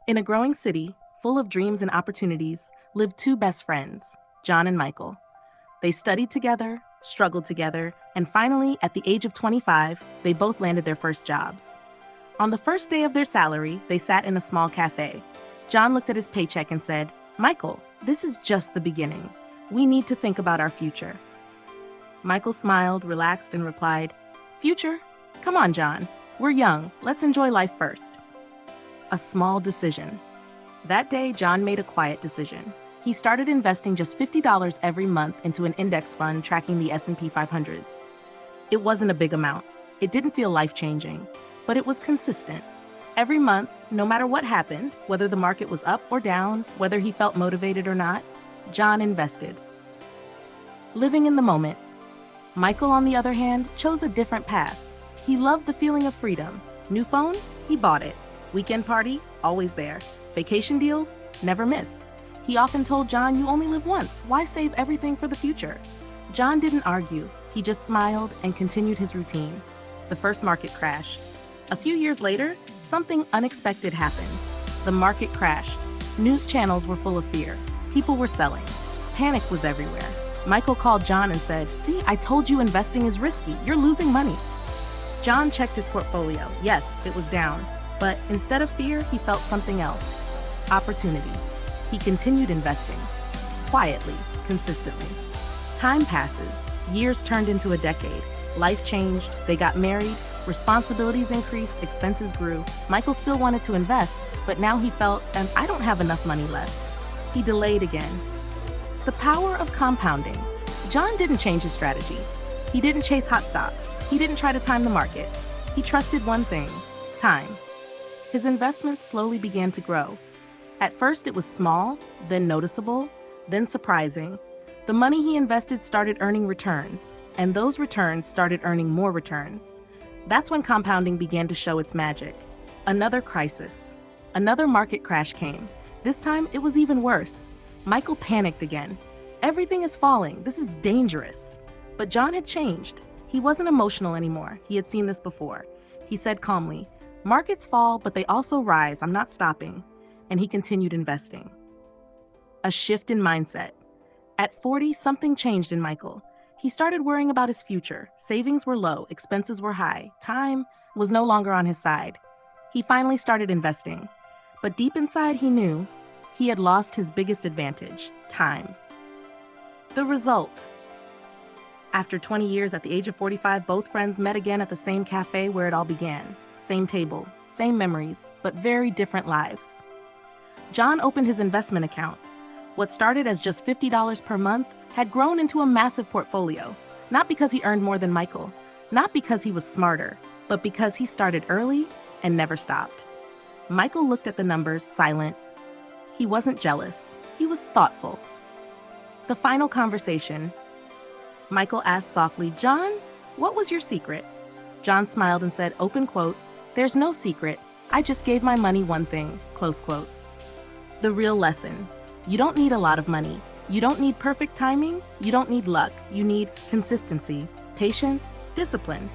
In a growing city, full of dreams and opportunities, lived two best friends, John and Michael. They studied together, struggled together, and finally, at the age of 25, they both landed their first jobs. On the first day of their salary, they sat in a small cafe. John looked at his paycheck and said, "Michael, this is just the beginning. We need to think about our future." Michael smiled, relaxed, and replied, "Future? Come on, John. We're young. Let's enjoy life first." A small decision. That day, John made a quiet decision. He started investing just $50 every month into an index fund tracking the S&P 500s. It wasn't a big amount. It didn't feel life-changing, but it was consistent. Every month, no matter what happened, whether the market was up or down, whether he felt motivated or not, John invested. Living in the moment. Michael, on the other hand, chose a different path. He loved the feeling of freedom. New phone? He bought it. Weekend party? Always there. Vacation deals? Never missed. He often told John, "You only live once. Why save everything for the future?" John didn't argue. He just smiled and continued his routine. The first market crash. A few years later, something unexpected happened. The market crashed. News channels were full of fear. People were selling. Panic was everywhere. Michael called John and said, "See, I told you investing is risky. You're losing money." John checked his portfolio. Yes, it was down. But instead of fear, he felt something else. Opportunity. He continued investing. Quietly, consistently. Time passes. Years turned into a decade. Life changed. They got married. Responsibilities increased. Expenses grew. Michael still wanted to invest, but now he felt, I don't have enough money left. He delayed again. The power of compounding. John didn't change his strategy. He didn't chase hot stocks. He didn't try to time the market. He trusted one thing: time. His investments slowly began to grow. At first, it was small, then noticeable, then surprising. The money he invested started earning returns, and those returns started earning more returns. That's when compounding began to show its magic. Another crisis. Another market crash came. This time, it was even worse. Michael panicked again. "Everything is falling. This is dangerous." But John had changed. He wasn't emotional anymore. He had seen this before. He said calmly, "Markets fall, but they also rise. I'm not stopping." And he continued investing. A shift in mindset. At 40, something changed in Michael. He started worrying about his future. Savings were low, expenses were high. Time was no longer on his side. He finally started investing. But deep inside, he knew he had lost his biggest advantage: time. The result. After 20 years, at the age of 45, both friends met again at the same cafe where it all began. Same table, same memories, but very different lives. John opened his investment account. What started as just $50 per month had grown into a massive portfolio, not because he earned more than Michael, not because he was smarter, but because he started early and never stopped. Michael looked at the numbers, silent. He wasn't jealous. He was thoughtful. The final conversation. Michael asked softly, "John, what was your secret?" John smiled and said, open quote, "There's no secret. I just gave my money one thing," close quote. The real lesson. You don't need a lot of money. You don't need perfect timing. You don't need luck. You need consistency, patience, discipline.